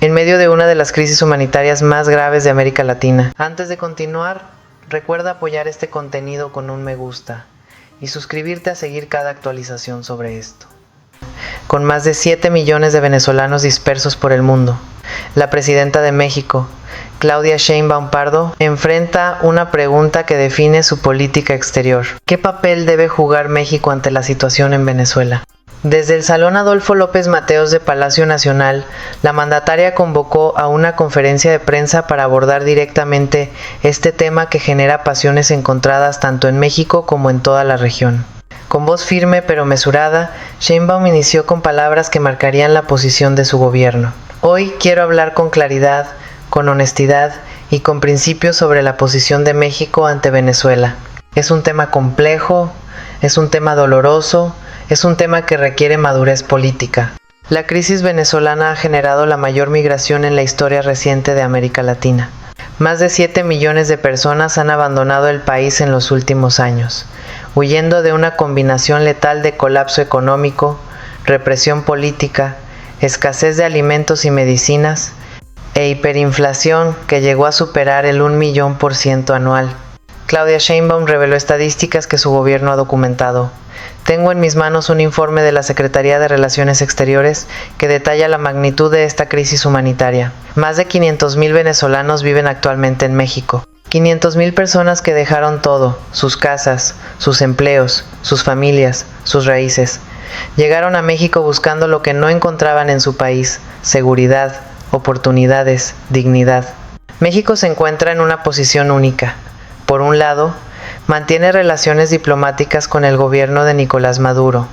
en medio de una de las crisis humanitarias más graves de América Latina. Antes de continuar, recuerda apoyar este contenido con un me gusta y suscribirte a seguir cada actualización sobre esto. Con más de 7 millones de venezolanos dispersos por el mundo, la presidenta de México, Claudia Sheinbaum Pardo, enfrenta una pregunta que define su política exterior. ¿Qué papel debe jugar México ante la situación en Venezuela? Desde el Salón Adolfo López Mateos de Palacio Nacional, la mandataria convocó a una conferencia de prensa para abordar directamente este tema que genera pasiones encontradas tanto en México como en toda la región. Con voz firme pero mesurada, Sheinbaum inició con palabras que marcarían la posición de su gobierno. Hoy quiero hablar con claridad, con honestidad y con principios sobre la posición de México ante Venezuela. Es un tema complejo, es un tema doloroso, es un tema que requiere madurez política. La crisis venezolana ha generado la mayor migración en la historia reciente de América Latina. Más de 7 millones de personas han abandonado el país en los últimos años, huyendo de una combinación letal de colapso económico, represión política, escasez de alimentos y medicinas, e hiperinflación que llegó a superar el 1.000.000% anual. Claudia Sheinbaum reveló estadísticas que su gobierno ha documentado. Tengo en mis manos un informe de la Secretaría de Relaciones Exteriores que detalla la magnitud de esta crisis humanitaria. Más de 500,000 venezolanos viven actualmente en México. 500,000 personas que dejaron todo, sus casas, sus empleos, sus familias, sus raíces. Llegaron a México buscando lo que no encontraban en su país: seguridad, oportunidades, dignidad. México se encuentra en una posición única. Por un lado, mantiene relaciones diplomáticas con el gobierno de Nicolás Maduro,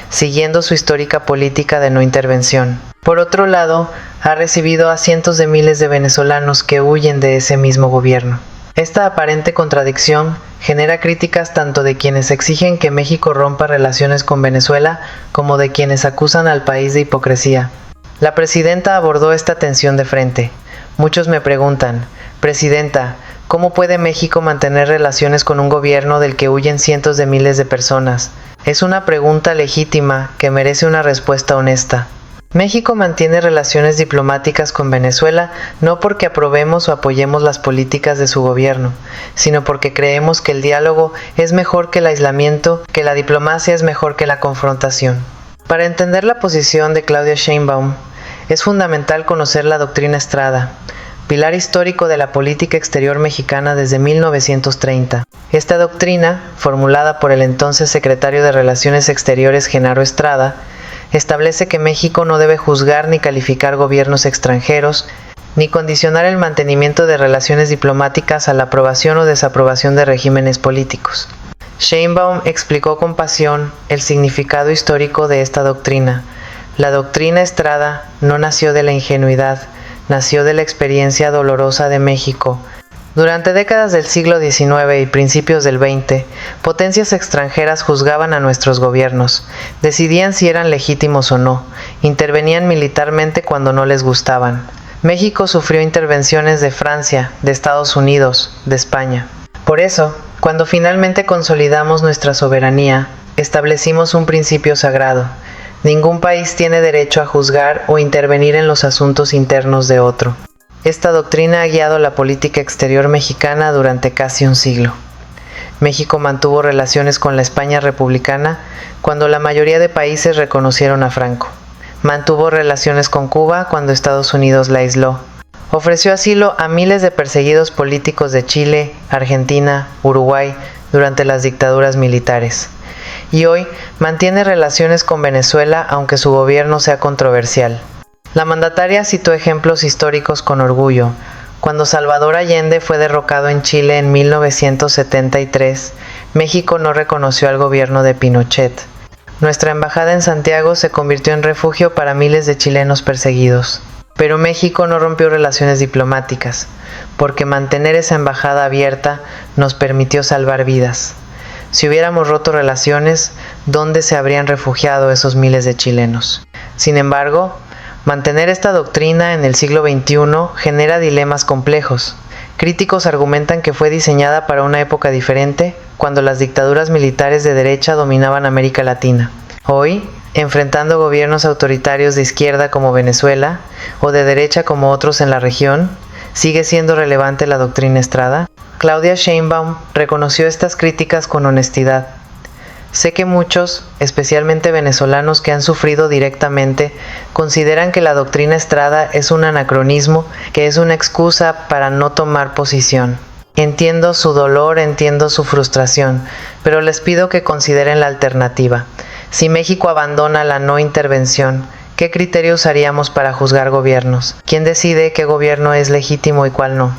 siguiendo su histórica política de no intervención. Por otro lado, ha recibido a cientos de miles de venezolanos que huyen de ese mismo gobierno. Esta aparente contradicción genera críticas tanto de quienes exigen que México rompa relaciones con Venezuela como de quienes acusan al país de hipocresía. La presidenta abordó esta tensión de frente. Muchos me preguntan: Presidenta, ¿cómo puede México mantener relaciones con un gobierno del que huyen cientos de miles de personas? Es una pregunta legítima que merece una respuesta honesta. México mantiene relaciones diplomáticas con Venezuela no porque aprobemos o apoyemos las políticas de su gobierno, sino porque creemos que el diálogo es mejor que el aislamiento, que la diplomacia es mejor que la confrontación. Para entender la posición de Claudia Sheinbaum, es fundamental conocer la doctrina Estrada, pilar histórico de la política exterior mexicana desde 1930. Esta doctrina, formulada por el entonces secretario de Relaciones Exteriores Genaro Estrada, establece que México no debe juzgar ni calificar gobiernos extranjeros, ni condicionar el mantenimiento de relaciones diplomáticas a la aprobación o desaprobación de regímenes políticos. Sheinbaum explicó con pasión el significado histórico de esta doctrina. La doctrina Estrada no nació de la ingenuidad, nació de la experiencia dolorosa de México. Durante décadas del siglo XIX y principios del XX, potencias extranjeras juzgaban a nuestros gobiernos, decidían si eran legítimos o no, intervenían militarmente cuando no les gustaban. México sufrió intervenciones de Francia, de Estados Unidos, de España. Por eso, cuando finalmente consolidamos nuestra soberanía, establecimos un principio sagrado: ningún país tiene derecho a juzgar o intervenir en los asuntos internos de otro. Esta doctrina ha guiado la política exterior mexicana durante casi un siglo. México mantuvo relaciones con la España republicana cuando la mayoría de países reconocieron a Franco. Mantuvo relaciones con Cuba cuando Estados Unidos la aisló. Ofreció asilo a miles de perseguidos políticos de Chile, Argentina, Uruguay durante las dictaduras militares. Y hoy mantiene relaciones con Venezuela aunque su gobierno sea controversial. La mandataria citó ejemplos históricos con orgullo. Cuando Salvador Allende fue derrocado en Chile en 1973, México no reconoció al gobierno de Pinochet. Nuestra embajada en Santiago se convirtió en refugio para miles de chilenos perseguidos. Pero México no rompió relaciones diplomáticas, porque mantener esa embajada abierta nos permitió salvar vidas. Si hubiéramos roto relaciones, ¿dónde se habrían refugiado esos miles de chilenos? Sin embargo, mantener esta doctrina en el siglo XXI genera dilemas complejos. Críticos argumentan que fue diseñada para una época diferente, cuando las dictaduras militares de derecha dominaban América Latina. Hoy, enfrentando gobiernos autoritarios de izquierda como Venezuela o de derecha como otros en la región, ¿sigue siendo relevante la doctrina Estrada? Claudia Sheinbaum reconoció estas críticas con honestidad. Sé que muchos, especialmente venezolanos que han sufrido directamente, consideran que la doctrina Estrada es un anacronismo, que es una excusa para no tomar posición. Entiendo su dolor, entiendo su frustración, pero les pido que consideren la alternativa. Si México abandona la no intervención, ¿qué criterio usaríamos para juzgar gobiernos? ¿Quién decide qué gobierno es legítimo y cuál no?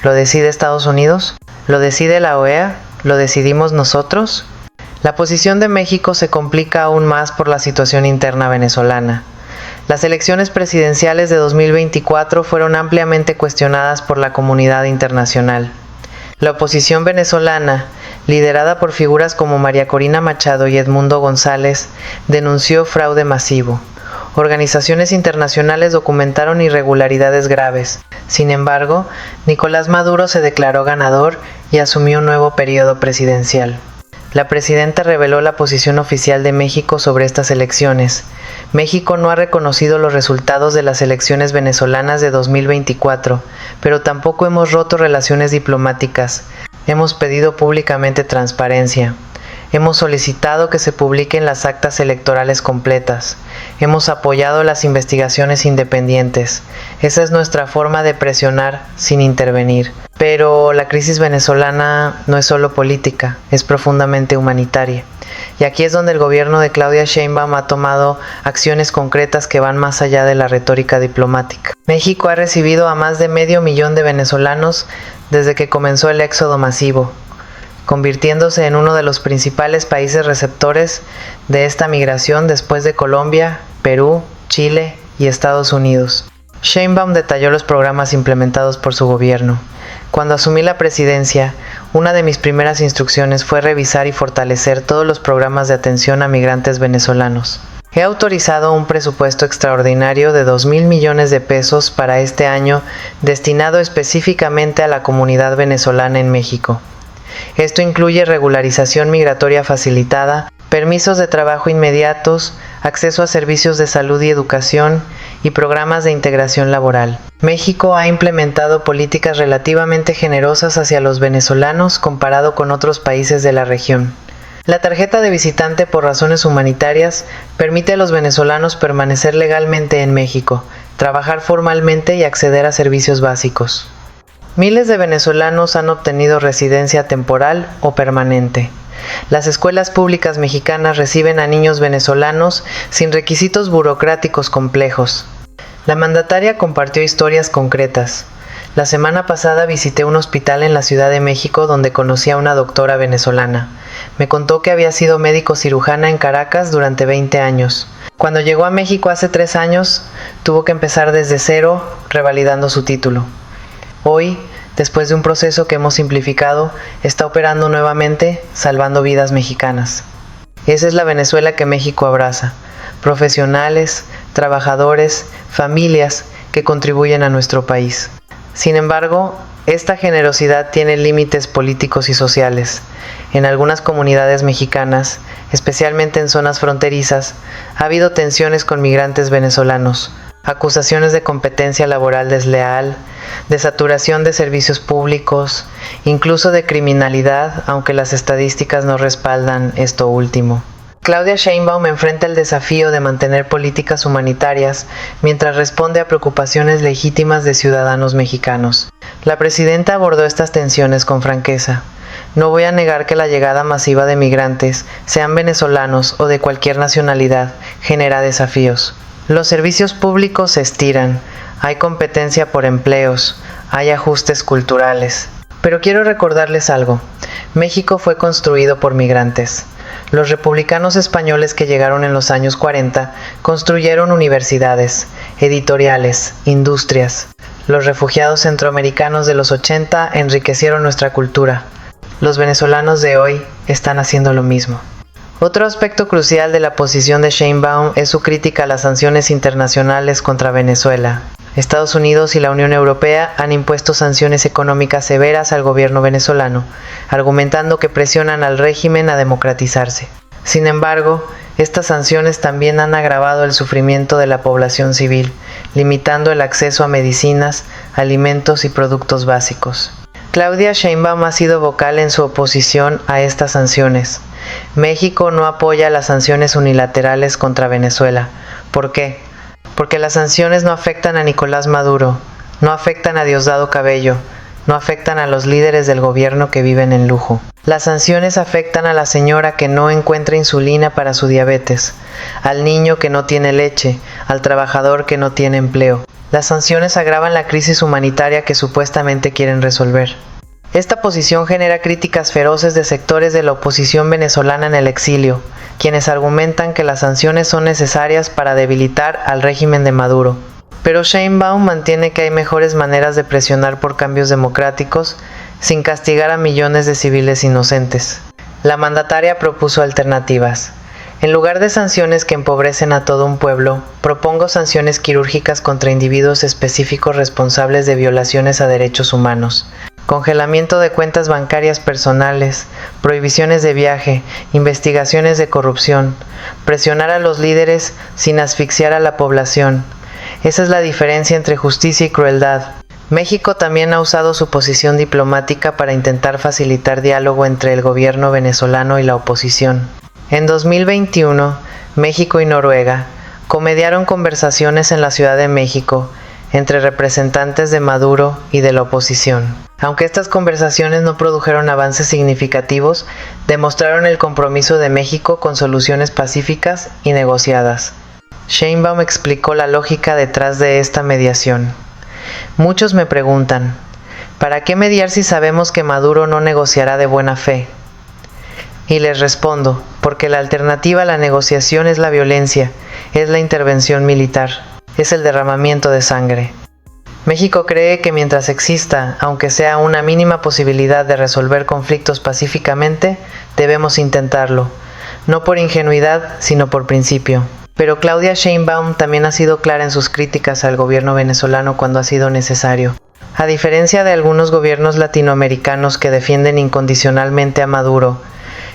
¿Lo decide Estados Unidos? ¿Lo decide la OEA? ¿Lo decidimos nosotros? La posición de México se complica aún más por la situación interna venezolana. Las elecciones presidenciales de 2024 fueron ampliamente cuestionadas por la comunidad internacional. La oposición venezolana, liderada por figuras como María Corina Machado y Edmundo González, denunció fraude masivo. Organizaciones internacionales documentaron irregularidades graves. Sin embargo, Nicolás Maduro se declaró ganador y asumió un nuevo periodo presidencial. La presidenta reveló la posición oficial de México sobre estas elecciones. México no ha reconocido los resultados de las elecciones venezolanas de 2024, pero tampoco hemos roto relaciones diplomáticas. Hemos pedido públicamente transparencia. Hemos solicitado que se publiquen las actas electorales completas. Hemos apoyado las investigaciones independientes. Esa es nuestra forma de presionar sin intervenir. Pero la crisis venezolana no es solo política, es profundamente humanitaria. Y aquí es donde el gobierno de Claudia Sheinbaum ha tomado acciones concretas que van más allá de la retórica diplomática. México ha recibido a más de 500,000 de venezolanos desde que comenzó el éxodo masivo, convirtiéndose en uno de los principales países receptores de esta migración después de Colombia, Perú, Chile y Estados Unidos. Sheinbaum detalló los programas implementados por su gobierno. Cuando asumí la presidencia, una de mis primeras instrucciones fue revisar y fortalecer todos los programas de atención a migrantes venezolanos. He autorizado un presupuesto extraordinario de 2,000 millones de pesos para este año destinado específicamente a la comunidad venezolana en México. Esto incluye regularización migratoria facilitada, permisos de trabajo inmediatos, acceso a servicios de salud y educación y programas de integración laboral. México ha implementado políticas relativamente generosas hacia los venezolanos comparado con otros países de la región. La tarjeta de visitante por razones humanitarias permite a los venezolanos permanecer legalmente en México, trabajar formalmente y acceder a servicios básicos. Miles de venezolanos han obtenido residencia temporal o permanente. Las escuelas públicas mexicanas reciben a niños venezolanos sin requisitos burocráticos complejos. La mandataria compartió historias concretas. La semana pasada visité un hospital en la Ciudad de México donde conocí a una doctora venezolana. Me contó que había sido médico cirujana en Caracas durante 20 años. Cuando llegó a México hace 3 años, tuvo que empezar desde cero, revalidando su título. Hoy, después de un proceso que hemos simplificado, está operando nuevamente, salvando vidas mexicanas. Esa es la Venezuela que México abraza. Profesionales, trabajadores, familias que contribuyen a nuestro país. Sin embargo, esta generosidad tiene límites políticos y sociales. En algunas comunidades mexicanas, especialmente en zonas fronterizas, ha habido tensiones con migrantes venezolanos, acusaciones de competencia laboral desleal, de saturación de servicios públicos, incluso de criminalidad, aunque las estadísticas no respaldan esto último. Claudia Sheinbaum enfrenta el desafío de mantener políticas humanitarias mientras responde a preocupaciones legítimas de ciudadanos mexicanos. La presidenta abordó estas tensiones con franqueza. No voy a negar que la llegada masiva de migrantes, sean venezolanos o de cualquier nacionalidad, genera desafíos. Los servicios públicos se estiran, hay competencia por empleos, hay ajustes culturales. Pero quiero recordarles algo. México fue construido por migrantes. Los republicanos españoles que llegaron en los años 40 construyeron universidades, editoriales, industrias. Los refugiados centroamericanos de los 80 enriquecieron nuestra cultura. Los venezolanos de hoy están haciendo lo mismo. Otro aspecto crucial de la posición de Sheinbaum es su crítica a las sanciones internacionales contra Venezuela. Estados Unidos y la Unión Europea han impuesto sanciones económicas severas al gobierno venezolano, argumentando que presionan al régimen a democratizarse. Sin embargo, Estas sanciones también han agravado el sufrimiento de la población civil, limitando el acceso a medicinas, alimentos y productos básicos. Claudia Sheinbaum ha sido vocal en su oposición a estas sanciones. México no apoya las sanciones unilaterales contra Venezuela. ¿Por qué? Porque las sanciones no afectan a Nicolás Maduro, no afectan a Diosdado Cabello, no afectan a los líderes del gobierno que viven en lujo. Las sanciones afectan a la señora que no encuentra insulina para su diabetes, al niño que no tiene leche, al trabajador que no tiene empleo. Las sanciones agravan la crisis humanitaria que supuestamente quieren resolver. Esta posición genera críticas feroces de sectores de la oposición venezolana en el exilio, quienes argumentan que las sanciones son necesarias para debilitar al régimen de Maduro. Pero Sheinbaum mantiene que hay mejores maneras de presionar por cambios democráticos sin castigar a millones de civiles inocentes. La mandataria propuso alternativas. En lugar de sanciones que empobrecen a todo un pueblo, propongo sanciones quirúrgicas contra individuos específicos responsables de violaciones a derechos humanos. Congelamiento de cuentas bancarias personales, prohibiciones de viaje, investigaciones de corrupción, presionar a los líderes sin asfixiar a la población. Esa es la diferencia entre justicia y crueldad. México también ha usado su posición diplomática para intentar facilitar diálogo entre el gobierno venezolano y la oposición. En 2021, México y Noruega comediaron conversaciones en la Ciudad de México entre representantes de Maduro y de la oposición. Aunque estas conversaciones no produjeron avances significativos, demostraron el compromiso de México con soluciones pacíficas y negociadas. Sheinbaum explicó la lógica detrás de esta mediación. Muchos me preguntan, ¿para qué mediar si sabemos que Maduro no negociará de buena fe? Y les respondo, porque la alternativa a la negociación es la violencia, es la intervención militar, es el derramamiento de sangre. México cree que mientras exista, aunque sea una mínima posibilidad de resolver conflictos pacíficamente, debemos intentarlo, no por ingenuidad, sino por principio. Pero Claudia Sheinbaum también ha sido clara en sus críticas al gobierno venezolano cuando ha sido necesario. A diferencia de algunos gobiernos latinoamericanos que defienden incondicionalmente a Maduro,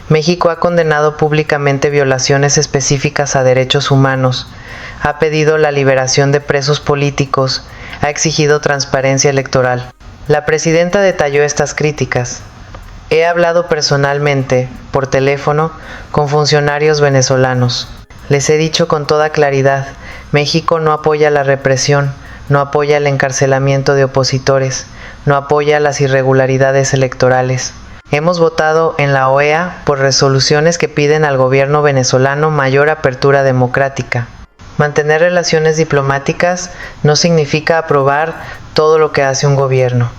México ha condenado públicamente violaciones específicas a derechos humanos, ha pedido la liberación de presos políticos, ha exigido transparencia electoral. La presidenta detalló estas críticas. He hablado personalmente, por teléfono, con funcionarios venezolanos. Les he dicho con toda claridad, México no apoya la represión, no apoya el encarcelamiento de opositores, no apoya las irregularidades electorales. Hemos votado en la OEA por resoluciones que piden al gobierno venezolano mayor apertura democrática. Mantener relaciones diplomáticas no significa aprobar todo lo que hace un gobierno.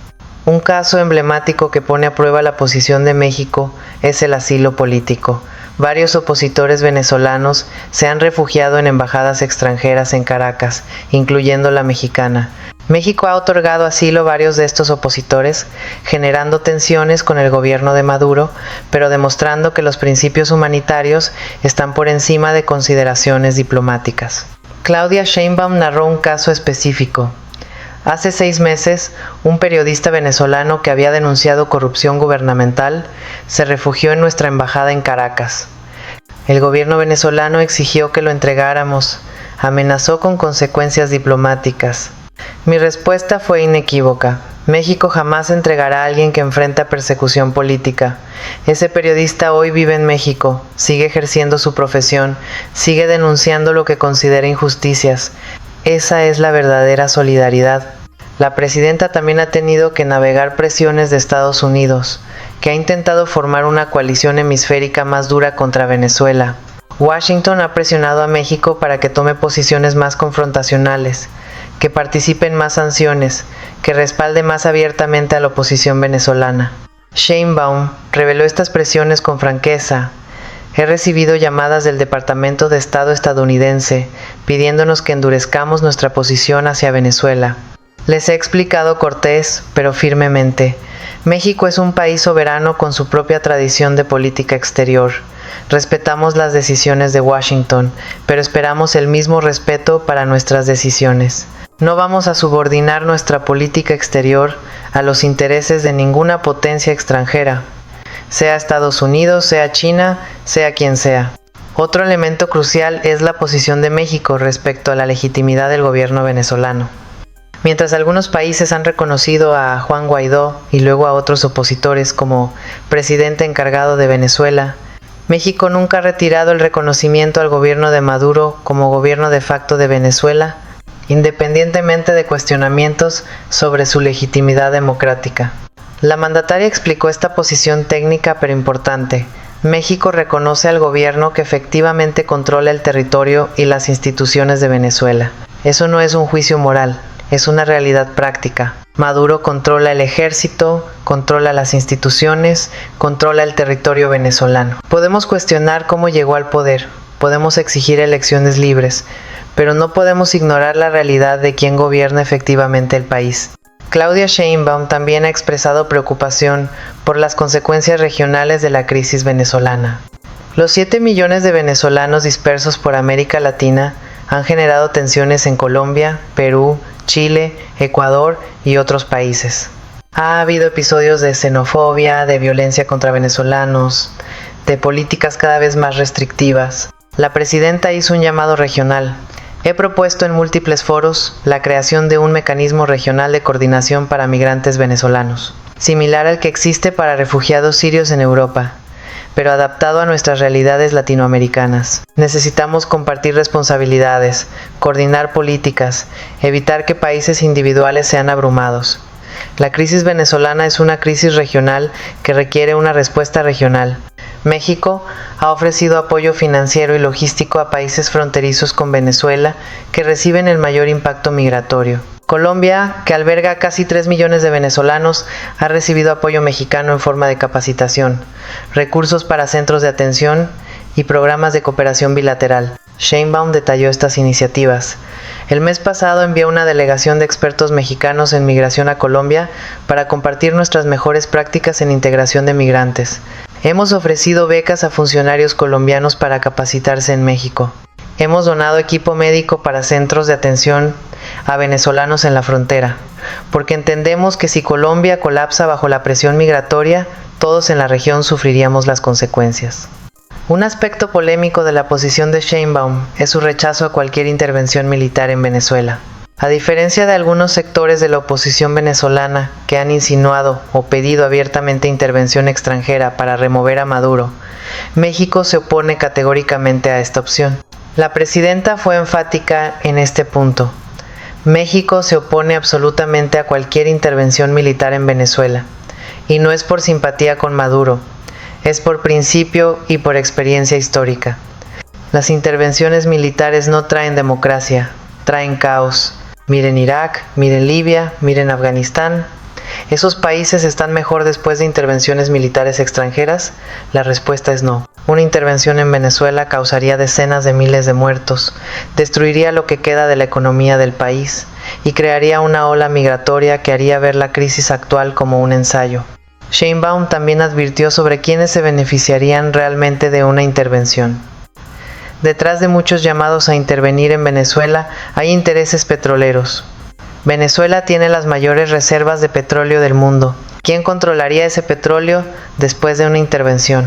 Un caso emblemático que pone a prueba la posición de México es el asilo político. Varios opositores venezolanos se han refugiado en embajadas extranjeras en Caracas, incluyendo la mexicana. México ha otorgado asilo a varios de estos opositores, generando tensiones con el gobierno de Maduro, pero demostrando que los principios humanitarios están por encima de consideraciones diplomáticas. Claudia Sheinbaum narró un caso específico. Hace 6 meses, un periodista venezolano que había denunciado corrupción gubernamental se refugió en nuestra embajada en Caracas. El gobierno venezolano exigió que lo entregáramos, amenazó con consecuencias diplomáticas. Mi respuesta fue inequívoca. México jamás entregará a alguien que enfrenta persecución política. Ese periodista hoy vive en México, sigue ejerciendo su profesión, sigue denunciando lo que considera injusticias. Esa es la verdadera solidaridad. La presidenta también ha tenido que navegar presiones de Estados Unidos, que ha intentado formar una coalición hemisférica más dura contra Venezuela. Washington ha presionado a México para que tome posiciones más confrontacionales, que participe en más sanciones, que respalde más abiertamente a la oposición venezolana. Sheinbaum reveló estas presiones con franqueza. He recibido llamadas del Departamento de Estado estadounidense pidiéndonos que endurezcamos nuestra posición hacia Venezuela. Les he explicado cortés, pero firmemente. México es un país soberano con su propia tradición de política exterior. Respetamos las decisiones de Washington, pero esperamos el mismo respeto para nuestras decisiones. No vamos a subordinar nuestra política exterior a los intereses de ninguna potencia extranjera, sea Estados Unidos, sea China, sea quien sea. Otro elemento crucial es la posición de México respecto a la legitimidad del gobierno venezolano. Mientras algunos países han reconocido a Juan Guaidó y luego a otros opositores como presidente encargado de Venezuela, México nunca ha retirado el reconocimiento al gobierno de Maduro como gobierno de facto de Venezuela, independientemente de cuestionamientos sobre su legitimidad democrática. La mandataria explicó esta posición técnica pero importante. México reconoce al gobierno que efectivamente controla el territorio y las instituciones de Venezuela. Eso no es un juicio moral, es una realidad práctica. Maduro controla el ejército, controla las instituciones, controla el territorio venezolano. Podemos cuestionar cómo llegó al poder, podemos exigir elecciones libres, pero no podemos ignorar la realidad de quién gobierna efectivamente el país. Claudia Sheinbaum también ha expresado preocupación por las consecuencias regionales de la crisis venezolana. Los 7 millones de venezolanos dispersos por América Latina han generado tensiones en Colombia, Perú, Chile, Ecuador y otros países. Ha habido episodios de xenofobia, de violencia contra venezolanos, de políticas cada vez más restrictivas. La presidenta hizo un llamado regional. He propuesto en múltiples foros la creación de un mecanismo regional de coordinación para migrantes venezolanos, similar al que existe para refugiados sirios en Europa, pero adaptado a nuestras realidades latinoamericanas. Necesitamos compartir responsabilidades, coordinar políticas, evitar que países individuales sean abrumados. La crisis venezolana es una crisis regional que requiere una respuesta regional. México ha ofrecido apoyo financiero y logístico a países fronterizos con Venezuela que reciben el mayor impacto migratorio. Colombia, que alberga a casi 3 millones de venezolanos, ha recibido apoyo mexicano en forma de capacitación, recursos para centros de atención y programas de cooperación bilateral. Sheinbaum detalló estas iniciativas. El mes pasado envió una delegación de expertos mexicanos en migración a Colombia para compartir nuestras mejores prácticas en integración de migrantes. Hemos ofrecido becas a funcionarios colombianos para capacitarse en México. Hemos donado equipo médico para centros de atención a venezolanos en la frontera, porque entendemos que si Colombia colapsa bajo la presión migratoria, todos en la región sufriríamos las consecuencias. Un aspecto polémico de la posición de Sheinbaum es su rechazo a cualquier intervención militar en Venezuela. A diferencia de algunos sectores de la oposición venezolana que han insinuado o pedido abiertamente intervención extranjera para remover a Maduro, México se opone categóricamente a esta opción. La presidenta fue enfática en este punto. México se opone absolutamente a cualquier intervención militar en Venezuela, y no es por simpatía con Maduro, es por principio y por experiencia histórica. Las intervenciones militares no traen democracia, traen caos. Miren Irak, miren Libia, miren Afganistán. ¿Esos países están mejor después de intervenciones militares extranjeras? La respuesta es no. Una intervención en Venezuela causaría decenas de miles de muertos, destruiría lo que queda de la economía del país y crearía una ola migratoria que haría ver la crisis actual como un ensayo. Sheinbaum también advirtió sobre quiénes se beneficiarían realmente de una intervención. Detrás de muchos llamados a intervenir en Venezuela hay intereses petroleros. Venezuela tiene las mayores reservas de petróleo del mundo. ¿Quién controlaría ese petróleo después de una intervención?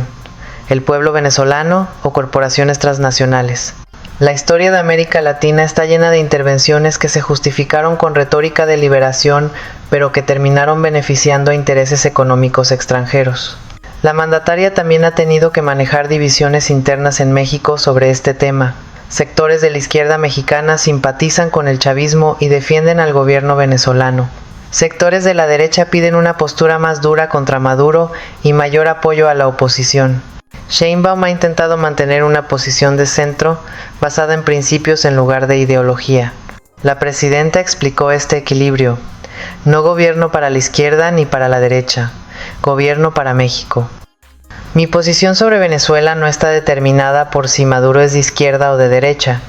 ¿El pueblo venezolano o corporaciones transnacionales? La historia de América Latina está llena de intervenciones que se justificaron con retórica de liberación, pero que terminaron beneficiando a intereses económicos extranjeros. La mandataria también ha tenido que manejar divisiones internas en México sobre este tema. Sectores de la izquierda mexicana simpatizan con el chavismo y defienden al gobierno venezolano. Sectores de la derecha piden una postura más dura contra Maduro y mayor apoyo a la oposición. Sheinbaum ha intentado mantener una posición de centro basada en principios en lugar de ideología. La presidenta explicó este equilibrio: no gobierno para la izquierda ni para la derecha. Gobierno para México. Mi posición sobre Venezuela no está determinada por si Maduro es de izquierda o de derecha.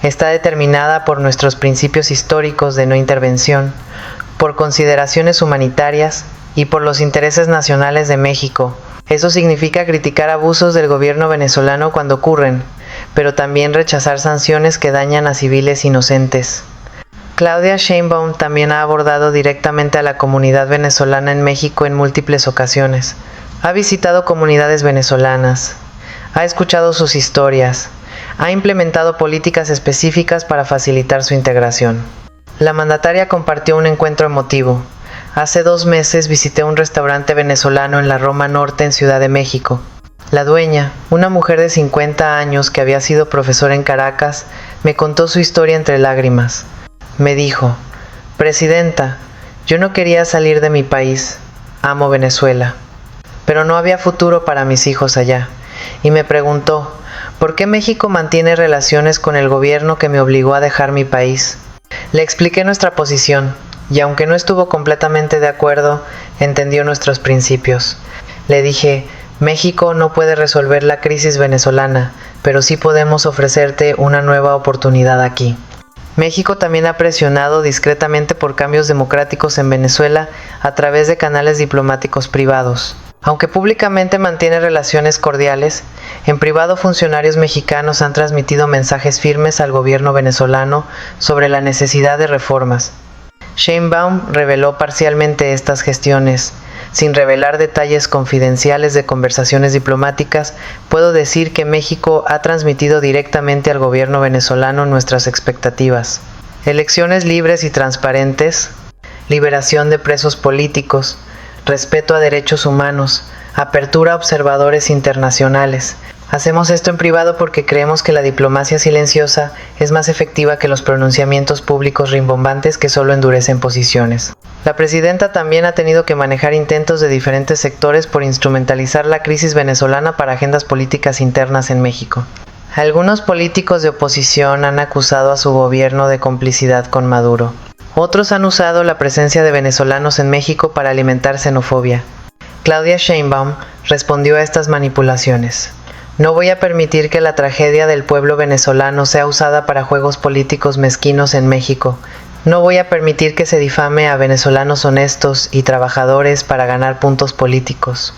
Está determinada por nuestros principios históricos de no intervención, por consideraciones humanitarias y por los intereses nacionales de México. Eso significa criticar abusos del gobierno venezolano cuando ocurren, pero también rechazar sanciones que dañan a civiles inocentes. Claudia Sheinbaum también ha abordado directamente a la comunidad venezolana en México en múltiples ocasiones. Ha visitado comunidades venezolanas, ha escuchado sus historias, ha implementado políticas específicas para facilitar su integración. La mandataria compartió un encuentro emotivo. Hace 2 meses visité un restaurante venezolano en la Roma Norte en Ciudad de México. La dueña, una mujer de 50 años que había sido profesora en Caracas, me contó su historia entre lágrimas. Me dijo: Presidenta, yo no quería salir de mi país, amo Venezuela, pero no había futuro para mis hijos allá. Y me preguntó, ¿por qué México mantiene relaciones con el gobierno que me obligó a dejar mi país? Le expliqué nuestra posición, y aunque no estuvo completamente de acuerdo, entendió nuestros principios. Le dije: México no puede resolver la crisis venezolana, pero sí podemos ofrecerte una nueva oportunidad aquí. México también ha presionado discretamente por cambios democráticos en Venezuela a través de canales diplomáticos privados. Aunque públicamente mantiene relaciones cordiales, en privado funcionarios mexicanos han transmitido mensajes firmes al gobierno venezolano sobre la necesidad de reformas. Sheinbaum reveló parcialmente estas gestiones. Sin revelar detalles confidenciales de conversaciones diplomáticas, puedo decir que México ha transmitido directamente al gobierno venezolano nuestras expectativas. Elecciones libres y transparentes, liberación de presos políticos, respeto a derechos humanos, apertura a observadores internacionales. Hacemos esto en privado porque creemos que la diplomacia silenciosa es más efectiva que los pronunciamientos públicos rimbombantes que solo endurecen posiciones. La presidenta también ha tenido que manejar intentos de diferentes sectores por instrumentalizar la crisis venezolana para agendas políticas internas en México. Algunos políticos de oposición han acusado a su gobierno de complicidad con Maduro. Otros han usado la presencia de venezolanos en México para alimentar xenofobia. Claudia Sheinbaum respondió a estas manipulaciones. No voy a permitir que la tragedia del pueblo venezolano sea usada para juegos políticos mezquinos en México. No voy a permitir que se difame a venezolanos honestos y trabajadores para ganar puntos políticos.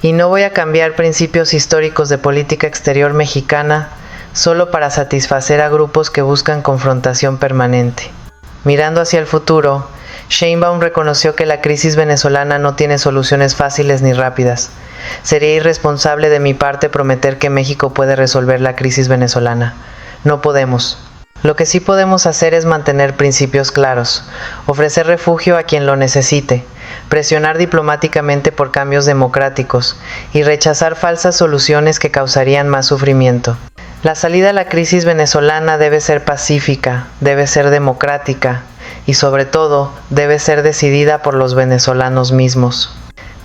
Y no voy a cambiar principios históricos de política exterior mexicana solo para satisfacer a grupos que buscan confrontación permanente. Mirando hacia el futuro, Sheinbaum reconoció que la crisis venezolana no tiene soluciones fáciles ni rápidas. Sería irresponsable de mi parte prometer que México puede resolver la crisis venezolana. No podemos. Lo que sí podemos hacer es mantener principios claros, ofrecer refugio a quien lo necesite, presionar diplomáticamente por cambios democráticos y rechazar falsas soluciones que causarían más sufrimiento. La salida a la crisis venezolana debe ser pacífica, debe ser democrática y sobre todo debe ser decidida por los venezolanos mismos.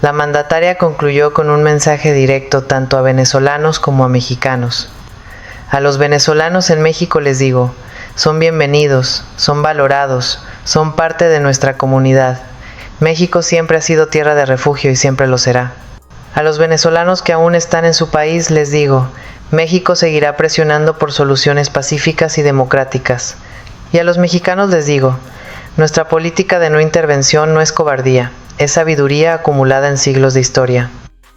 La mandataria concluyó con un mensaje directo tanto a venezolanos como a mexicanos. A los venezolanos en México les digo, son bienvenidos, son valorados, son parte de nuestra comunidad. México siempre ha sido tierra de refugio y siempre lo será. A los venezolanos que aún están en su país les digo, México seguirá presionando por soluciones pacíficas y democráticas. Y a los mexicanos les digo, nuestra política de no intervención no es cobardía, es sabiduría acumulada en siglos de historia.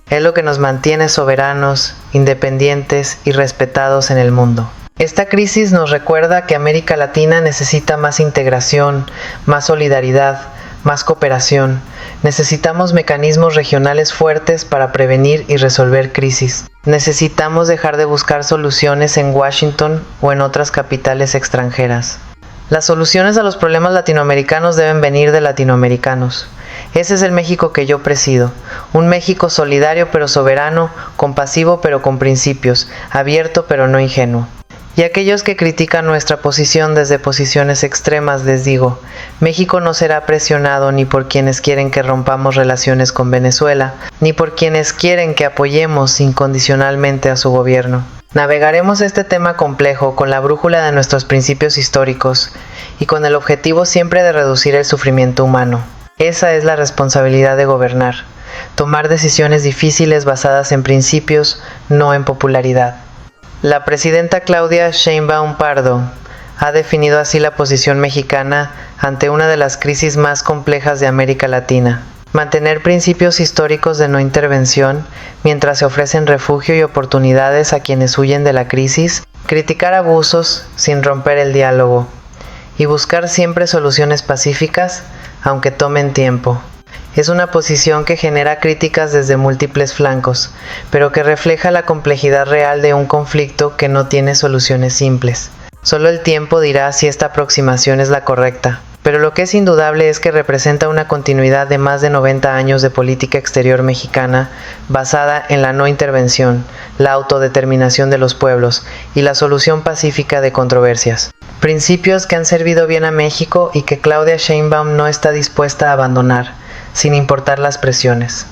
Es lo que nos mantiene soberanos, independientes y respetados en el mundo. Esta crisis nos recuerda que América Latina necesita más integración, más solidaridad, más cooperación. Necesitamos mecanismos regionales fuertes para prevenir y resolver crisis. Necesitamos dejar de buscar soluciones en Washington o en otras capitales extranjeras. Las soluciones a los problemas latinoamericanos deben venir de latinoamericanos. Ese es el México que yo presido, un México solidario pero soberano, compasivo pero con principios, abierto pero no ingenuo. Y a aquellos que critican nuestra posición desde posiciones extremas les digo, México no será presionado ni por quienes quieren que rompamos relaciones con Venezuela, ni por quienes quieren que apoyemos incondicionalmente a su gobierno. Navegaremos este tema complejo con la brújula de nuestros principios históricos y con el objetivo siempre de reducir el sufrimiento humano. Esa es la responsabilidad de gobernar, tomar decisiones difíciles basadas en principios, no en popularidad. La presidenta Claudia Sheinbaum Pardo ha definido así la posición mexicana ante una de las crisis más complejas de América Latina. Mantener principios históricos de no intervención mientras se ofrecen refugio y oportunidades a quienes huyen de la crisis, criticar abusos sin romper el diálogo y buscar siempre soluciones pacíficas, aunque tomen tiempo. Es una posición que genera críticas desde múltiples flancos, pero que refleja la complejidad real de un conflicto que no tiene soluciones simples. Solo el tiempo dirá si esta aproximación es la correcta, pero lo que es indudable es que representa una continuidad de más de 90 años de política exterior mexicana basada en la no intervención, la autodeterminación de los pueblos y la solución pacífica de controversias. Principios que han servido bien a México y que Claudia Sheinbaum no está dispuesta a abandonar, sin importar las presiones.